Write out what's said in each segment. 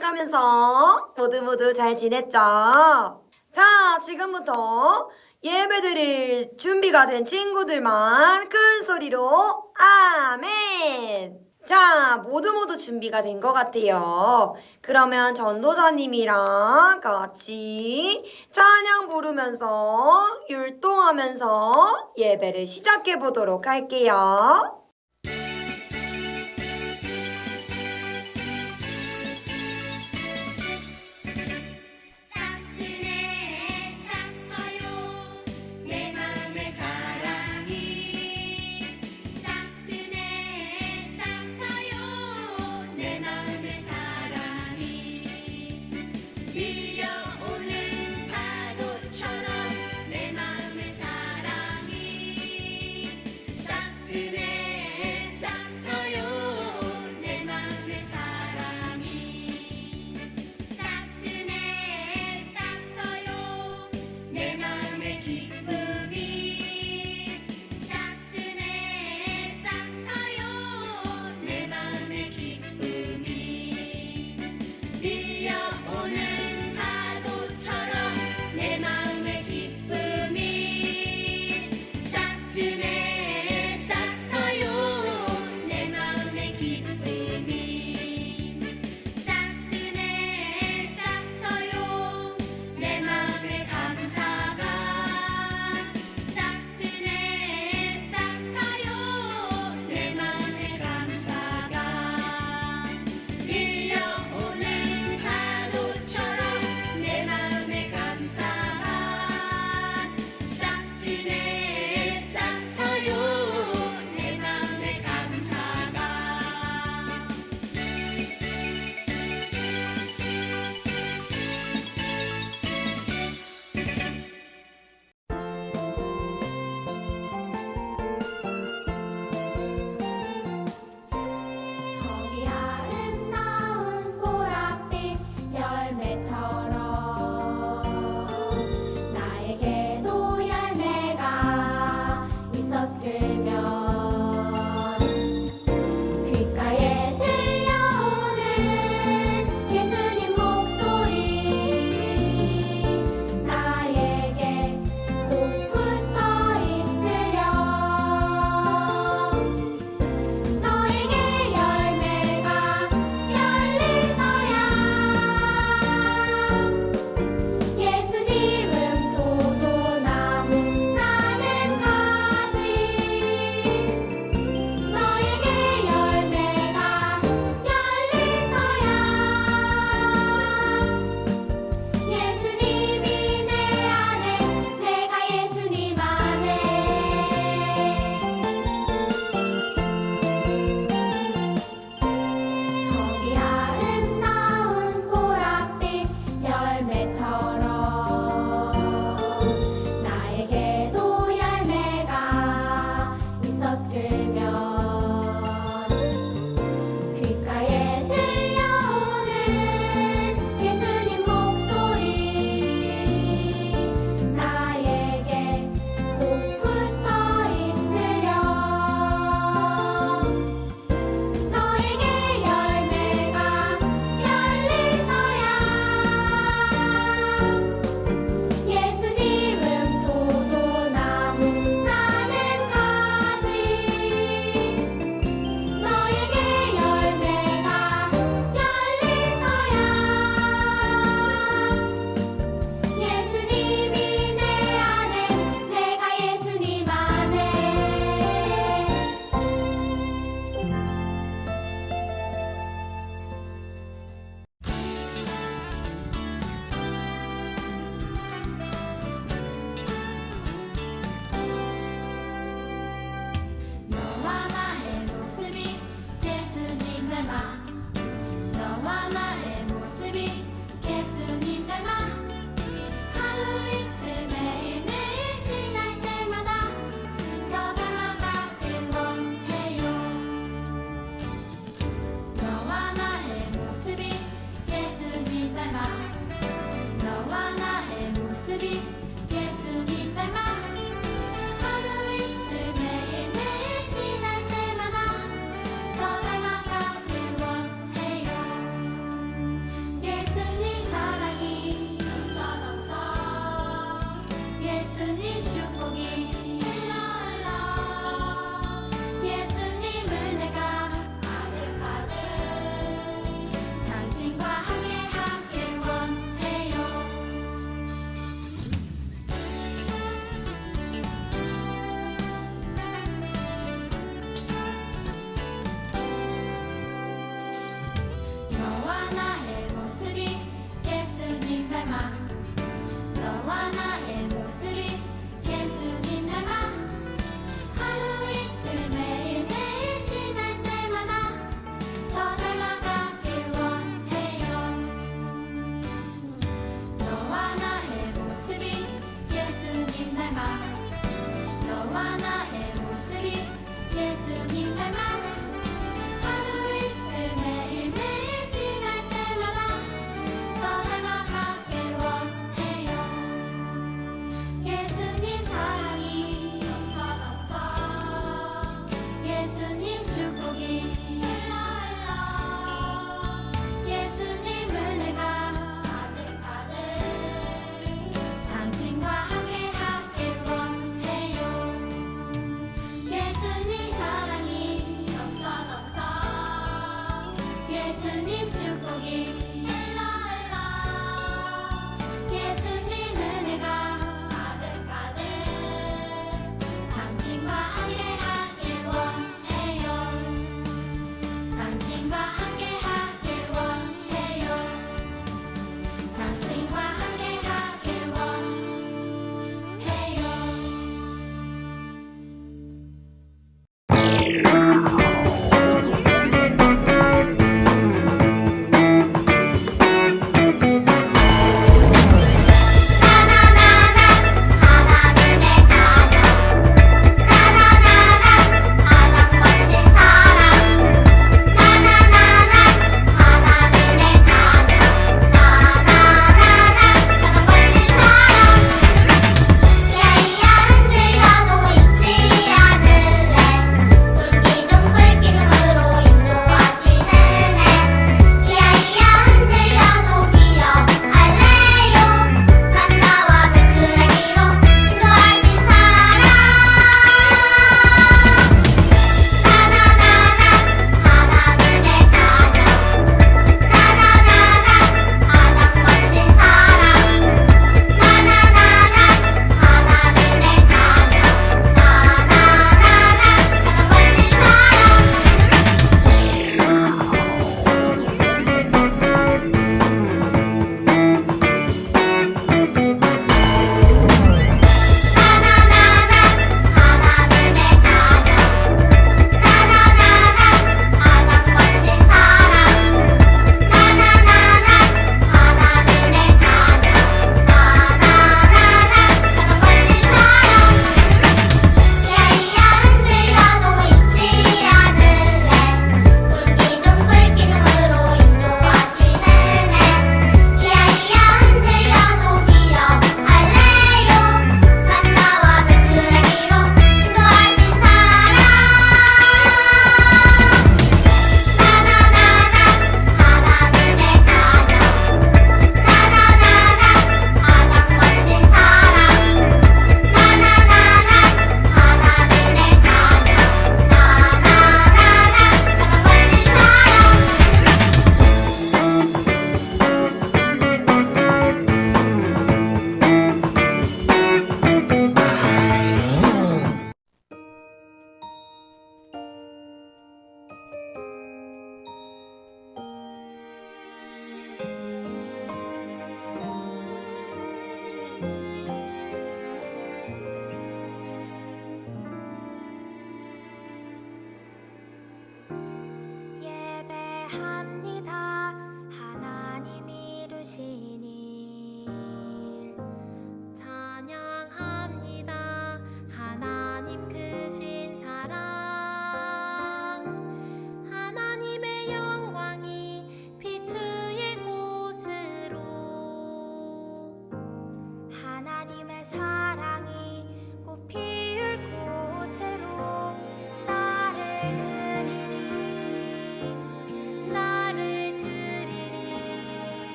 시작하면서 모두 잘 지냈죠? 자, 지금부터 예배드릴 준비가 된 친구들만 큰 소리로 아멘! 자, 모두 준비가 된 것 같아요. 그러면 전도사님이랑 같이 찬양 부르면서 율동하면서 예배를 시작해 보도록 할게요. 예수님은 포도나무 나는 가지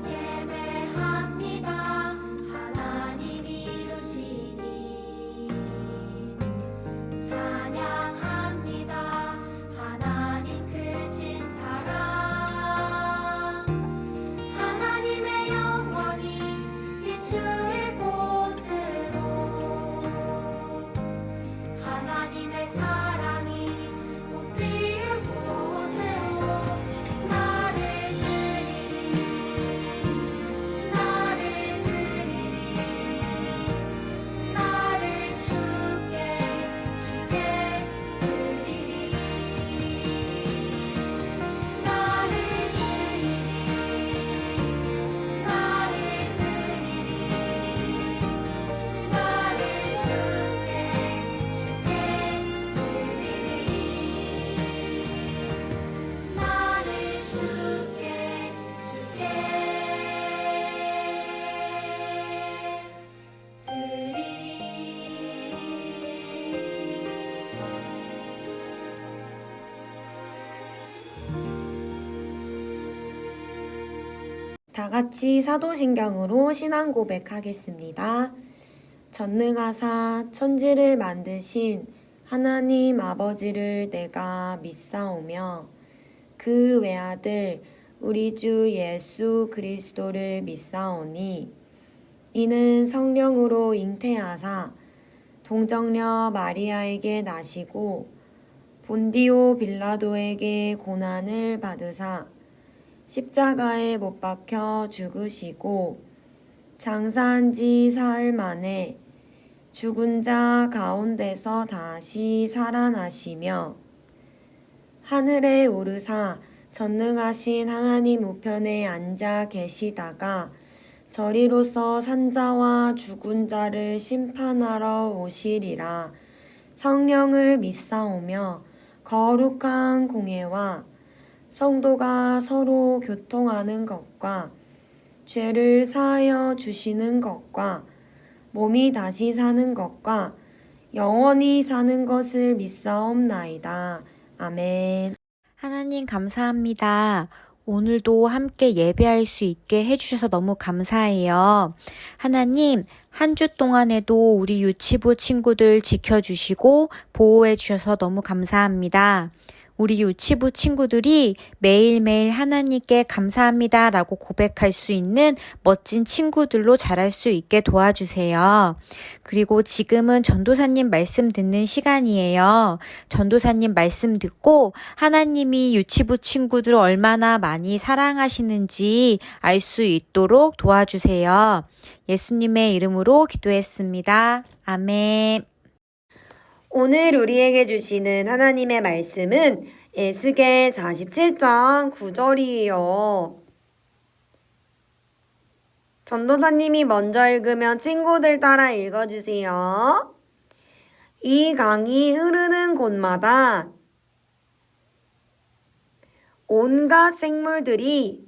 예배합니다. 하나님 이루시니 찬양합니다. 하나님 크신 사랑 하나님의 영광이 비출 곳으로 하나님의 사랑이 꽃피울 곳으로 나를 드리리 나를 주께 드리리 나를 다 같이 사도신경으로 신앙 고백하겠습니다. 전능하사 천지를 만드신 하나님 아버지를 내가 믿사오며 그 외아들 우리 주 예수 그리스도를 믿사오니 이는 성령으로 잉태하사 동정녀 마리아에게 나시고 본디오 빌라도에게 고난을 받으사 십자가에 못 박혀 죽으시고 장사한 지 사흘 만에 죽은 자 가운데서 다시 살아나시며 하늘에 오르사 전능하신 하나님 우편에 앉아 계시다가 저리로서 산자와 죽은 자를 심판하러 오시리라. 성령을 믿사오며 거룩한 공예와 성도가 서로 교통하는 것과 죄를 사하여 주시는 것과 몸이 다시 사는 것과 영원히 사는 것을 믿사옵나이다. 아멘. 하나님 감사합니다. 오늘도 함께 예배할 수 있게 해주셔서 너무 감사해요. 하나님, 한 주 동안에도 우리 유치부 친구들 지켜주시고 보호해 주셔서 너무 감사합니다. 우리 유치부 친구들이 매일매일 하나님께 감사합니다라고 고백할 수 있는 멋진 친구들로 자랄 수 있게 도와주세요. 그리고 지금은 전도사님 말씀 듣는 시간이에요. 전도사님 말씀 듣고 하나님이 유치부 친구들을 얼마나 많이 사랑하시는지 알 수 있도록 도와주세요. 예수님의 이름으로 기도했습니다. 아멘. 오늘 우리에게 주시는 하나님의 말씀은 에스겔 47장 9절이에요. 전도사님이 먼저 읽으면 친구들 따라 읽어주세요. 이 강이 흐르는 곳마다 온갖 생물들이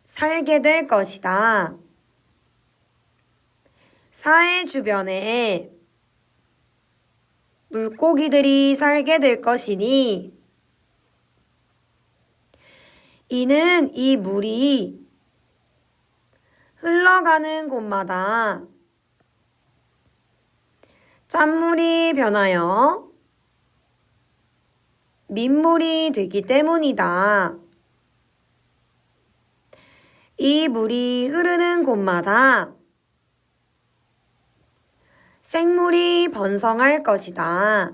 살게 될 것이다. 사해 주변에 물고기들이 살게 될 것이니 이는 이 물이 흘러가는 곳마다 짠물이 변하여 민물이 되기 때문이다. 이 물이 흐르는 곳마다 생물이 번성할 것이다.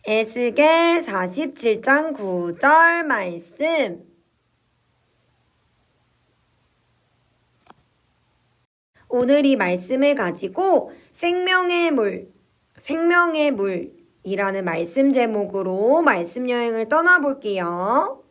에스겔 47장 9절 말씀. 오늘 이 말씀을 가지고 생명의 물이라는 말씀 제목으로 말씀 여행을 떠나볼게요.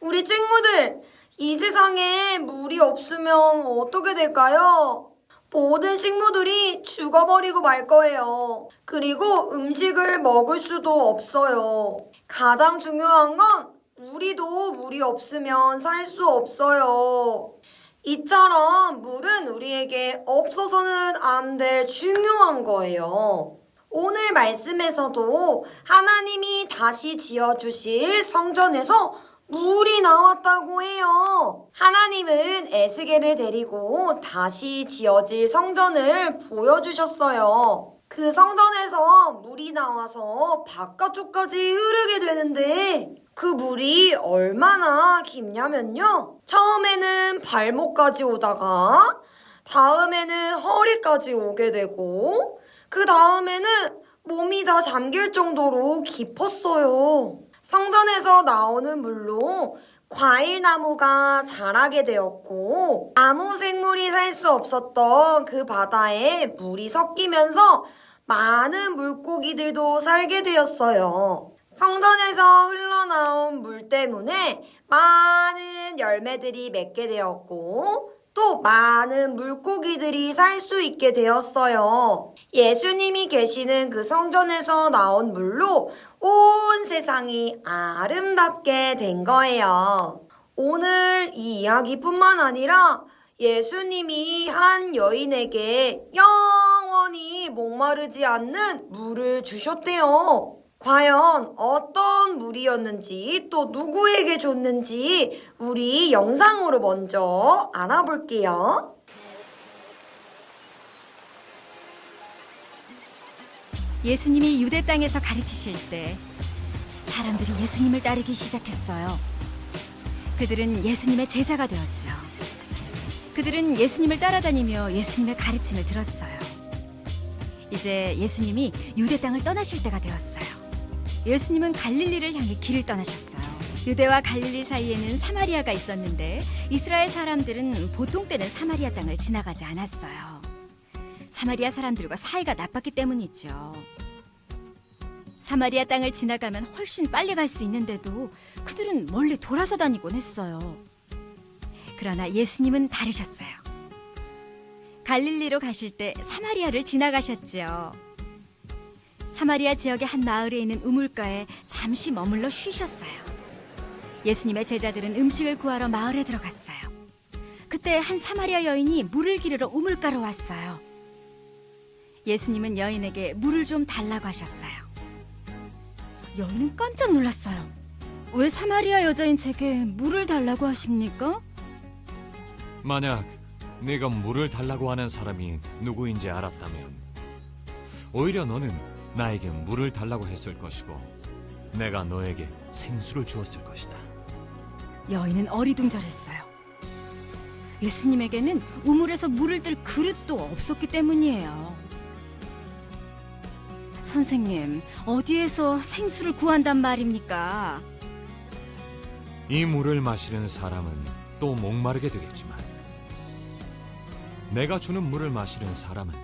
우리 친구들, 이 세상에 물이 없으면 어떻게 될까요? 모든 식물들이 죽어버리고 말 거예요. 그리고 음식을 먹을 수도 없어요. 가장 중요한 건 우리도 물이 없으면 살 수 없어요. 이처럼 물은 우리에게 없어서는 안 될 중요한 거예요. 오늘 말씀에서도 하나님이 다시 지어주실 성전에서 물이 나왔다고 해요. 하나님은 에스겔을 데리고 다시 지어질 성전을 보여주셨어요. 그 성전에서 물이 나와서 바깥쪽까지 흐르게 되는데 그 물이 얼마나 깊냐면요. 처음에는 발목까지 오다가 다음에는 허리까지 오게 되고 그 다음에는 몸이 다 잠길 정도로 깊었어요. 성전에서 나오는 물로 과일나무가 자라게 되었고 아무 생물이 살 수 없었던 그 바다에 물이 섞이면서 많은 물고기들도 살게 되었어요. 성전에서 흘러나온 물 때문에 많은 열매들이 맺게 되었고 또 많은 물고기들이 살 수 있게 되었어요. 예수님이 계시는 그 성전에서 나온 물로 온 세상이 아름답게 된 거예요. 오늘 이 이야기뿐만 아니라 예수님이 한 여인에게 영원히 목마르지 않는 물을 주셨대요. 과연 어떤 물이었는지 또 누구에게 줬는지 우리 영상으로 먼저 알아볼게요. 예수님이 유대 땅에서 가르치실 때 사람들이 예수님을 따르기 시작했어요. 그들은 예수님의 제자가 되었죠. 그들은 예수님을 따라다니며 예수님의 가르침을 들었어요. 이제 예수님이 유대 땅을 떠나실 때가 되었어요. 예수님은 갈릴리를 향해 길을 떠나셨어요. 유대와 갈릴리 사이에는 사마리아가 있었는데 이스라엘 사람들은 보통 때는 사마리아 땅을 지나가지 않았어요. 사마리아 사람들과 사이가 나빴기 때문이죠. 사마리아 땅을 지나가면 훨씬 빨리 갈 수 있는데도 그들은 멀리 돌아서 다니곤 했어요. 그러나 예수님은 다르셨어요. 갈릴리로 가실 때 사마리아를 지나가셨죠. 사마리아 지역의 한 마을에 있는 우물가에 잠시 머물러 쉬셨어요. 예수님의 제자들은 음식을 구하러 마을에 들어갔어요. 그때 한 사마리아 여인이 물을 기르러 우물가로 왔어요. 예수님은 여인에게 물을 좀 달라고 하셨어요. 여인은 깜짝 놀랐어요. 왜 사마리아 여자인 제게 물을 달라고 하십니까? 만약 네가 물을 달라고 하는 사람이 누구인지 알았다면 오히려 너는 나에게 물을 달라고 했을 것이고 내가 너에게 생수를 주었을 것이다. 여인은 어리둥절했어요. 예수님에게는 우물에서 물을 뜰 그릇도 없었기 때문이에요. 선생님, 어디에서 생수를 구한단 말입니까? 이 물을 마시는 사람은 또 목마르게 되겠지만 내가 주는 물을 마시는 사람은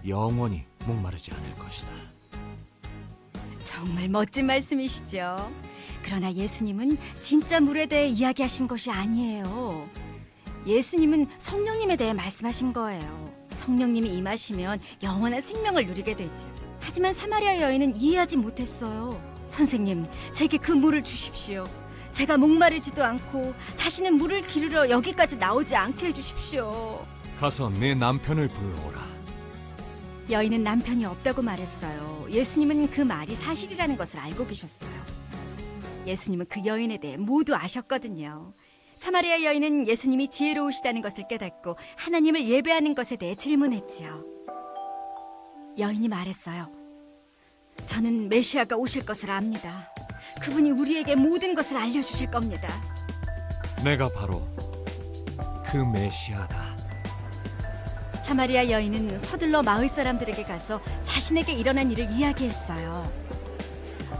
영원히 목마르지 않을 것이다. 정말 멋진 말씀이시죠. 그러나 예수님은 진짜 물에 대해 이야기하신 것이 아니에요. 예수님은 성령님에 대해 말씀하신 거예요. 성령님이 임하시면 영원한 생명을 누리게 되죠. 하지만 사마리아 여인은 이해하지 못했어요. 선생님, 제게 그 물을 주십시오. 제가 목마르지도 않고 다시는 물을 기르러 여기까지 나오지 않게 해주십시오. 가서 내 남편을 불러오라. 여인은 남편이 없다고 말했어요. 예수님은 그 말이 사실이라는 것을 알고 계셨어요. 예수님은 그 여인에 대해 모두 아셨거든요. 사마리아 여인은 예수님이 지혜로우시다는 것을 깨닫고 하나님을 예배하는 것에 대해 질문했지요. 여인이 말했어요. 저는 메시아가 오실 것을 압니다. 그분이 우리에게 모든 것을 알려주실 겁니다. 내가 바로 그 메시아다. 사마리아 여인은 서둘러 마을 사람들에게 가서 자신에게 일어난 일을 이야기했어요.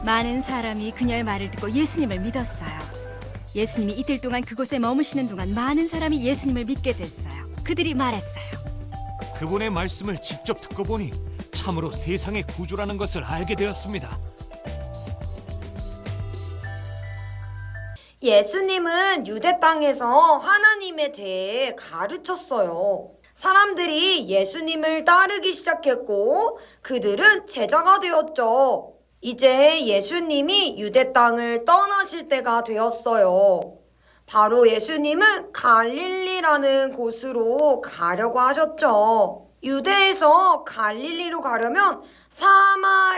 많은 사람이 그녀의 말을 듣고 예수님을 믿었어요. 예수님이 이틀 동안 그곳에 머무시는 동안 많은 사람이 예수님을 믿게 됐어요. 그들이 말했어요. 그분의 말씀을 직접 듣고 보니 참으로 세상의 구주라는 것을 알게 되었습니다. 예수님은 유대 땅에서 하나님에 대해 가르쳤어요. 사람들이 예수님을 따르기 시작했고 그들은 제자가 되었죠. 이제 예수님이 유대 땅을 떠나실 때가 되었어요. 바로 예수님은 갈릴리라는 곳으로 가려고 하셨죠. 유대에서 갈릴리로 가려면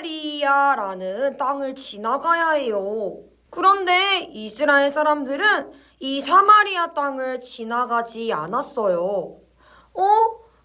사마리아라는 땅을 지나가야 해요. 그런데 이스라엘 사람들은 이 사마리아 땅을 지나가지 않았어요.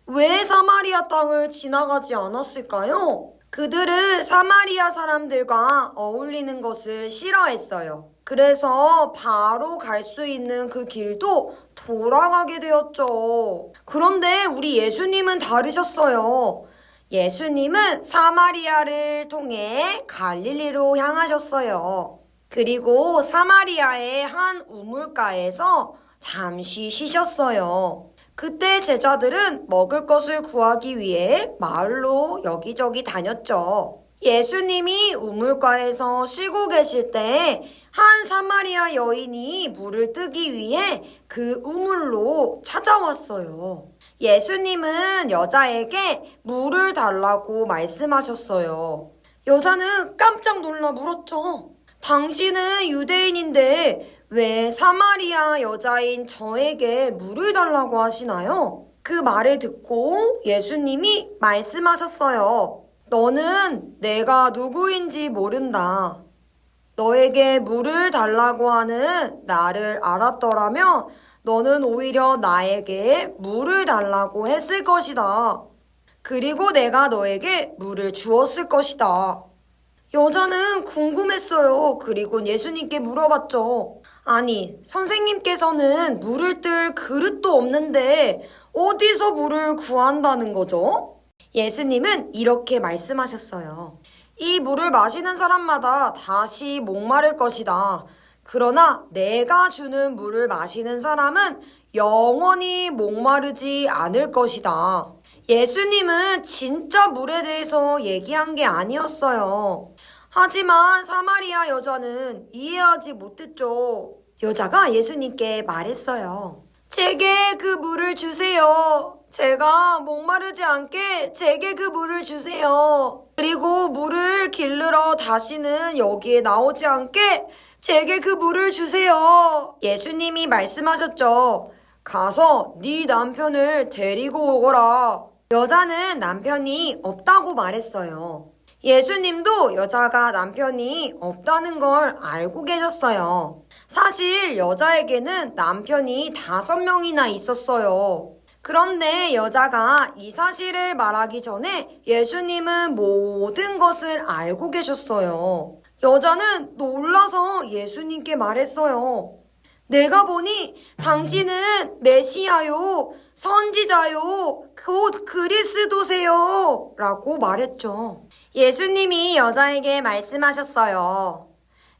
왜 사마리아 땅을 지나가지 않았을까요? 그들은 사마리아 사람들과 어울리는 것을 싫어했어요. 그래서 바로 갈 수 있는 그 길도 돌아가게 되었죠. 그런데 우리 예수님은 다르셨어요. 예수님은 사마리아를 통해 갈릴리로 향하셨어요. 그리고 사마리아의 한 우물가에서 잠시 쉬셨어요. 그때 제자들은 먹을 것을 구하기 위해 마을로 여기저기 다녔죠. 예수님이 우물가에서 쉬고 계실 때 한 사마리아 여인이 물을 뜨기 위해 그 우물로 찾아왔어요. 예수님은 여자에게 물을 달라고 말씀하셨어요. 여자는 깜짝 놀라 물었죠. 당신은 유대인인데 왜 사마리아 여자인 저에게 물을 달라고 하시나요? 그 말을 듣고 예수님이 말씀하셨어요. 너는 내가 누구인지 모른다. 너에게 물을 달라고 하는 나를 알았더라면 너는 오히려 나에게 물을 달라고 했을 것이다. 그리고 내가 너에게 물을 주었을 것이다. 여자는 궁금했어요. 그리고 예수님께 물어봤죠. 아니, 선생님께서는 물을 뜰 그릇도 없는데 어디서 물을 구한다는 거죠? 예수님은 이렇게 말씀하셨어요. 이 물을 마시는 사람마다 다시 목마를 것이다. 그러나 내가 주는 물을 마시는 사람은 영원히 목마르지 않을 것이다. 예수님은 진짜 물에 대해서 얘기한 게 아니었어요. 하지만 사마리아 여자는 이해하지 못했죠. 여자가 예수님께 말했어요. 제게 그 물을 주세요. 제가 목마르지 않게 제게 그 물을 주세요. 그리고 물을 길르러 다시는 여기에 나오지 않게 제게 그 물을 주세요. 예수님이 말씀하셨죠. 가서 네 남편을 데리고 오거라. 여자는 남편이 없다고 말했어요. 예수님도 여자가 남편이 없다는 걸 알고 계셨어요. 사실 여자에게는 남편이 5명이나 있었어요. 그런데 여자가 이 사실을 말하기 전에 예수님은 모든 것을 알고 계셨어요. 여자는 놀라서 예수님께 말했어요. 내가 보니 당신은 메시아요, 선지자요, 곧 그리스도세요 라고 말했죠. 예수님이 여자에게 말씀하셨어요.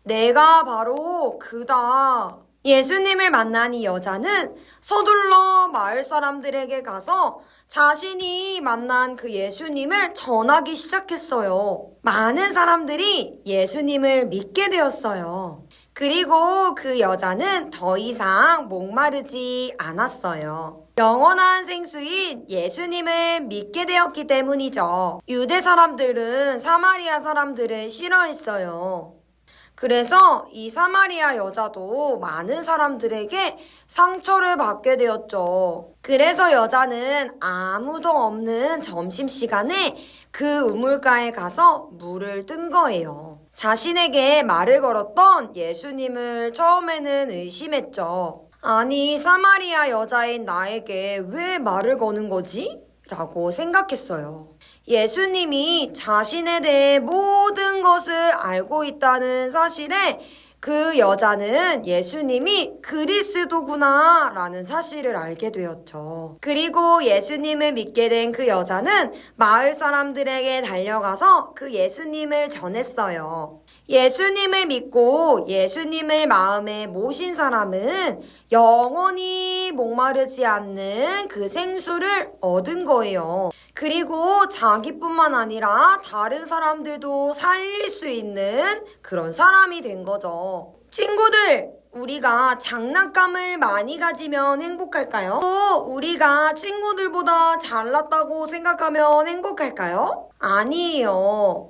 내가 바로 그다. 예수님을 만난 이 여자는 서둘러 마을 사람들에게 가서 자신이 만난 그 예수님을 전하기 시작했어요. 많은 사람들이 예수님을 믿게 되었어요. 그리고 그 여자는 더 이상 목마르지 않았어요. 영원한 생수인 예수님을 믿게 되었기 때문이죠. 유대 사람들은 사마리아 사람들을 싫어했어요. 그래서 이 사마리아 여자도 많은 사람들에게 상처를 받게 되었죠. 그래서 여자는 아무도 없는 점심시간에 그 우물가에 가서 물을 뜬 거예요. 자신에게 말을 걸었던 예수님을 처음에는 의심했죠. 아니, 사마리아 여자인 나에게 왜 말을 거는 거지? 라고 생각했어요. 예수님이 자신에 대해 모든 것을 알고 있다는 사실에 그 여자는 예수님이 그리스도구나 라는 사실을 알게 되었죠. 그리고 예수님을 믿게 된 그 여자는 마을 사람들에게 달려가서 그 예수님을 전했어요. 예수님을 믿고 예수님을 마음에 모신 사람은 영원히 목마르지 않는 그 생수를 얻은 거예요. 그리고 자기뿐만 아니라 다른 사람들도 살릴 수 있는 그런 사람이 된 거죠. 친구들, 우리가 장난감을 많이 가지면 행복할까요? 또 우리가 친구들보다 잘났다고 생각하면 행복할까요? 아니에요.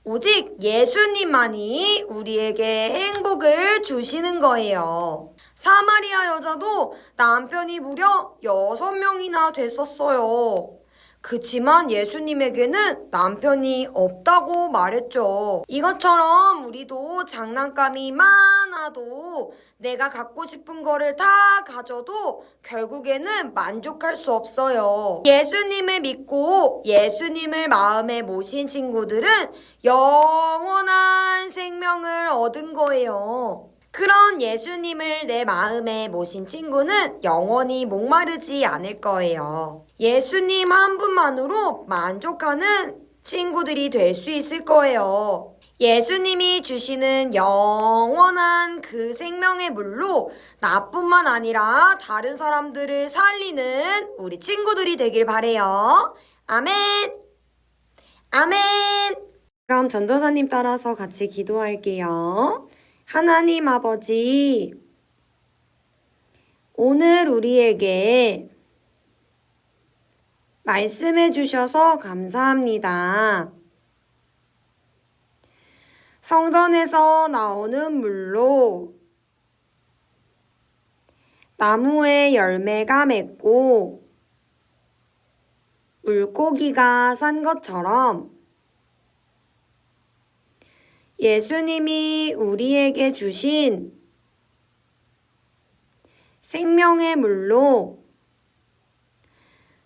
오직 예수님만이 우리에게 행복을 주시는 거예요. 사마리아 여자도 남편이 무려 6명이나 됐었어요. 그치만 예수님에게는 남편이 없다고 말했죠. 이것처럼 우리도 장난감이 많아도 내가 갖고 싶은 거를 다 가져도 결국에는 만족할 수 없어요. 예수님을 믿고 예수님을 마음에 모신 친구들은 영원한 생명을 얻은 거예요. 그런 예수님을 내 마음에 모신 친구는 영원히 목마르지 않을 거예요. 예수님 한 분만으로 만족하는 친구들이 될 수 있을 거예요. 예수님이 주시는 영원한 그 생명의 물로 나뿐만 아니라 다른 사람들을 살리는 우리 친구들이 되길 바래요. 아멘! 아멘! 그럼 전도사님 따라서 같이 기도할게요. 하나님 아버지, 오늘 우리에게 말씀해 주셔서 감사합니다. 성전에서 나오는 물로 나무에 열매가 맺고 물고기가 산 것처럼 예수님이 우리에게 주신 생명의 물로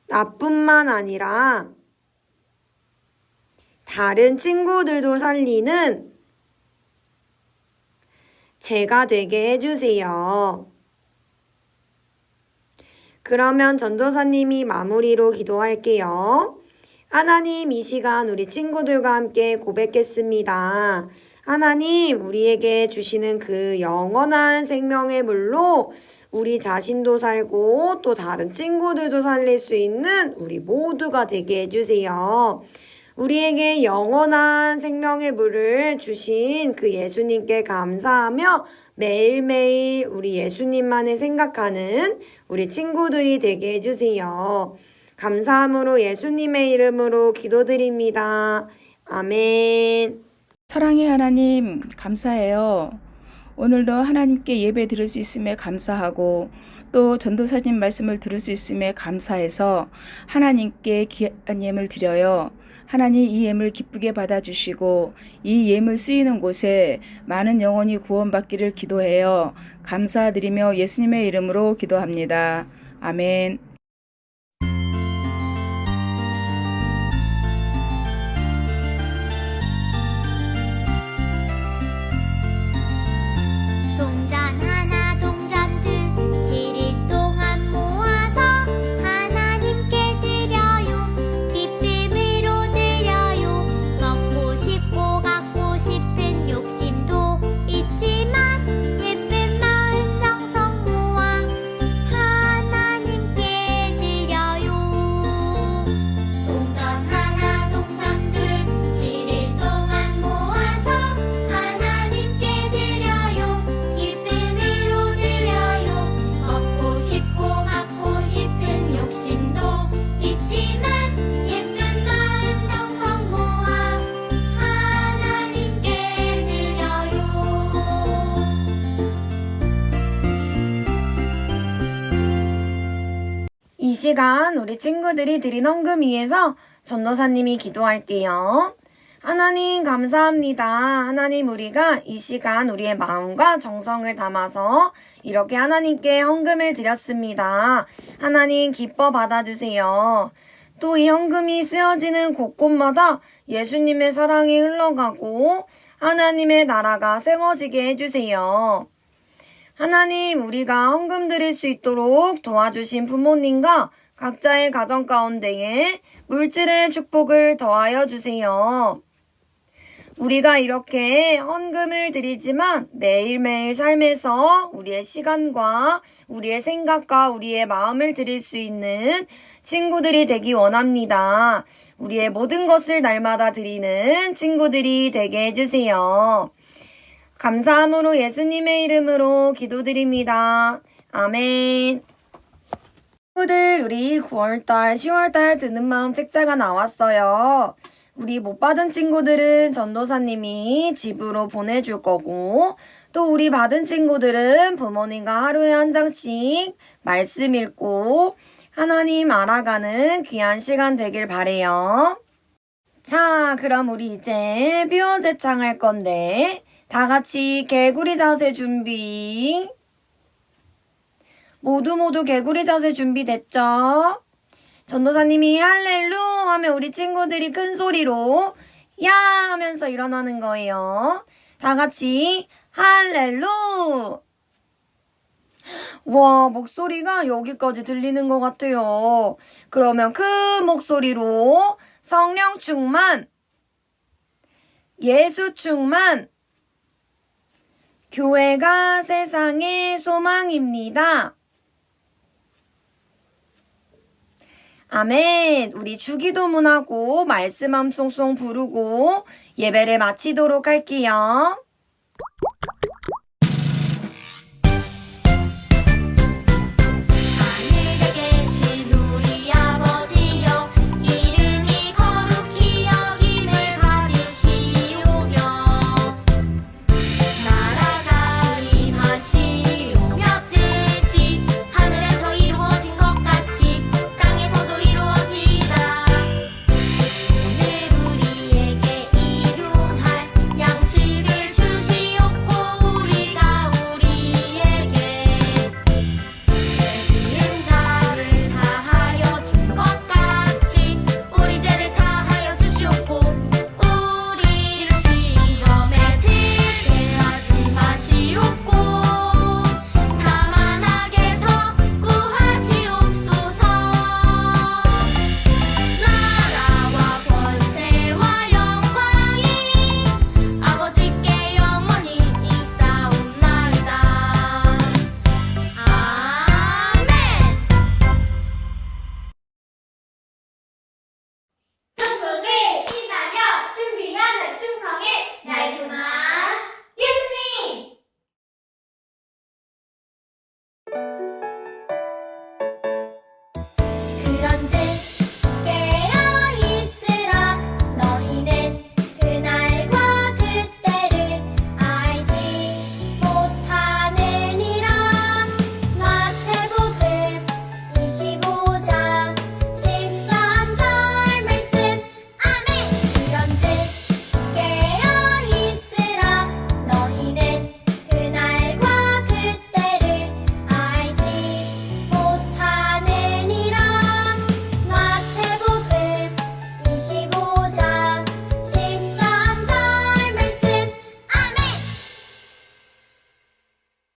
나뿐만 아니라 다른 친구들도 살리는 제가 되게 해주세요. 그러면 전도사님이 마무리로 기도할게요. 하나님, 이 시간 우리 친구들과 함께 고백했습니다. 하나님, 우리에게 주시는 그 영원한 생명의 물로 우리 자신도 살고 또 다른 친구들도 살릴 수 있는 우리 모두가 되게 해주세요. 우리에게 영원한 생명의 물을 주신 그 예수님께 감사하며 매일매일 우리 예수님만을 생각하는 우리 친구들이 되게 해주세요. 감사함으로 예수님의 이름으로 기도드립니다. 아멘. 사랑의 하나님, 감사해요. 오늘도 하나님께 예배 드릴 수 있음에 감사하고 또 전도사님 말씀을 들을 수 있음에 감사해서 하나님께 귀한 예물 드려요. 하나님, 이 예물 기쁘게 받아주시고 이 예물 쓰이는 곳에 많은 영혼이 구원받기를 기도해요. 감사드리며 예수님의 이름으로 기도합니다. 아멘. 동전 하나 동전 둘 7일 동안 모아서 하나님께 드려요. 기쁨으로 드려요. 먹고 싶고 갖고 싶은 욕심도 있지만 예쁜 마음 정성 모아 하나님께 드려요. 동전 하나 동전 둘 7일 동안 모아서 하나님께 드려요. 기쁨으로 드려요. 먹고 싶고 갖고 싶은 욕심도 있지만 예쁜 마음 정성 모아 하나님께 드려요. 이 시간 우리 친구들이 드린 헌금 위해서 전도사님이 기도할게요. 하나님 감사합니다. 하나님, 우리가 이 시간 우리의 마음과 정성을 담아서 이렇게 하나님께 헌금을 드렸습니다. 하나님 기뻐 받아주세요. 또 이 헌금이 쓰여지는 곳곳마다 예수님의 사랑이 흘러가고 하나님의 나라가 세워지게 해주세요. 하나님, 우리가 헌금 드릴 수 있도록 도와주신 부모님과 각자의 가정 가운데에 물질의 축복을 더하여 주세요. 우리가 이렇게 헌금을 드리지만 매일매일 삶에서 우리의 시간과 우리의 생각과 우리의 마음을 드릴 수 있는 친구들이 되기 원합니다. 우리의 모든 것을 날마다 드리는 친구들이 되게 해주세요. 감사함으로 예수님의 이름으로 기도드립니다. 아멘. 친구들, 우리 9월달, 10월달 드는 마음 책자가 나왔어요. 우리 못 받은 친구들은 전도사님이 집으로 보내줄 거고, 또 우리 받은 친구들은 부모님과 하루에 한 장씩 말씀 읽고 하나님 알아가는 귀한 시간 되길 바래요. 자, 그럼 우리 이제 뷰어제창 할 건데 다 같이 개구리 자세 준비. 모두 개구리 자세 준비됐죠? 전도사님이 할렐루 하면 우리 친구들이 큰 소리로 야 하면서 일어나는 거예요. 다 같이 할렐루. 와, 목소리가 여기까지 들리는 것 같아요. 그러면 큰 목소리로 성령 충만, 예수 충만, 교회가 세상의 소망입니다. 아멘. 우리 주기도문하고 말씀 함송송 부르고 예배를 마치도록 할게요.